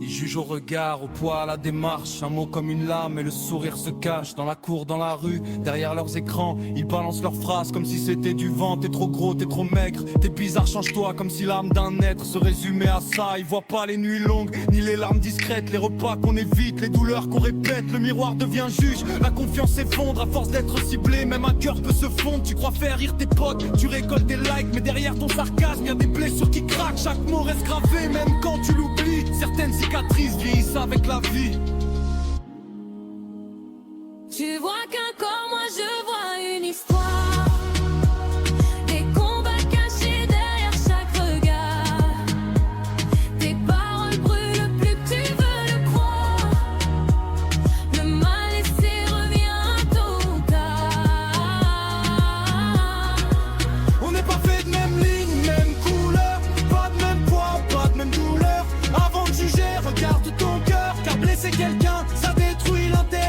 Ils jugent au regard, au poids, à la démarche. Un mot comme une lame et le sourire se cache. Dans la cour, dans la rue, derrière leurs écrans, ils balancent leurs phrases comme si c'était du vent. T'es trop gros, t'es trop maigre, t'es bizarre, change-toi. Comme si l'âme d'un être se résumait à ça. Ils voient pas les nuits longues, ni les larmes discrètes, les repas qu'on évite, les douleurs qu'on répète. Le miroir devient juge, la confiance s'effondre à force d'être ciblé. Même un cœur peut se fondre, tu crois faire rire tes potes. Tu récoltes des likes, mais derrière ton sarcasme, y'a des blessures qui craquent. Chaque mot reste gravé, même quand tu l'oublies. Certaines cicatrices vieillissent avec la vie. Tu vois qu'un corps, moi je vois une histoire. Des combats cachés derrière chaque regard. Tes paroles brûlent plus que tu veux le croire. Le mal laissé revient tôt ou tard. On n'est pas fait de même ligne, même couleur. Pas de même poids, pas de même douleur. Avant de juger, regarde ton cœur. Car blesser quelqu'un, ça détruit l'intérieur.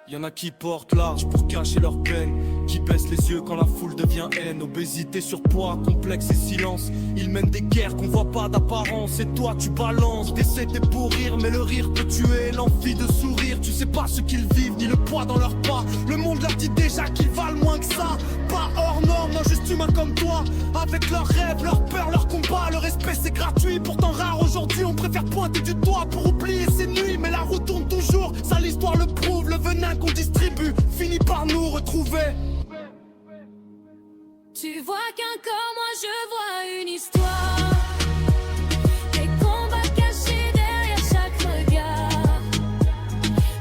Y'en a qui portent large pour cacher leur peine, qui baissent les yeux quand la foule devient haine. Obésité, surpoids, complexe et silence. Ils mènent des guerres qu'on voit pas d'apparence. Et toi tu balances, t'essaies de pour rire. Mais le rire peut tuer l'envie de sourire. Tu sais pas ce qu'ils vivent, ni le poids dans leurs pas. Le monde leur dit déjà qu'ils valent moins que ça. Pas hors norme, non juste humain comme toi. Avec leurs rêves, leurs peurs, leurs combats. Le respect c'est gratuit, pourtant rare aujourd'hui. On préfère pointer du doigt pour oublier ces nuits. Mais la roue tourne toujours, ça l'histoire le prouve. Le venin qu'on distribue finit par nous retrouver. Tu vois qu'un corps, moi je vois une histoire. Des combats cachés derrière chaque regard.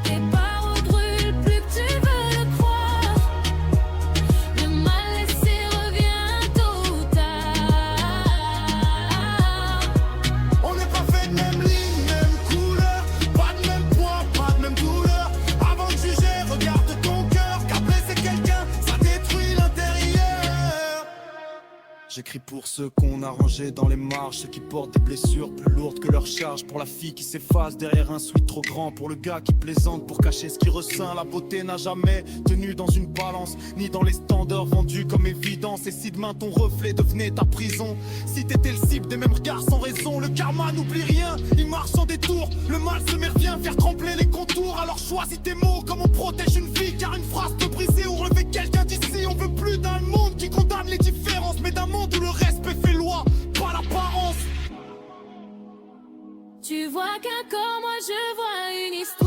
Tes paroles brûlent plus que tu veux le croire. Le mal laissé revient tôt ou tard. On n'est pas fait de même ligne, même couleur. Pas de même poids, pas de même douleur. Avant de juger, regarde ton cœur. Car blesser quelqu'un, ça détruit l'intérieur. J'écris pour ceux qu'on a rangés dans les marges. Ceux qui portent des blessures plus lourdes que leur charge. Pour la fille qui s'efface derrière un sweat trop grand. Pour le gars qui plaisante pour cacher ce qui ressent. La beauté n'a jamais tenu dans une balance, ni dans les standards vendus comme évidence. Et si demain ton reflet devenait ta prison, si t'étais le cible des mêmes regards sans raison. Le karma n'oublie rien, il marche sans détour. Le mal se met revient faire trembler les contours. Alors choisis tes mots comme on protège une vie. Car une phrase peut briser ou relever quelqu'un d'ici. On veut plus d'un monde qui condamne les différences, mais d'un monde où le respect fait loi, pas l'apparence. Tu vois qu'un corps, moi je vois une histoire.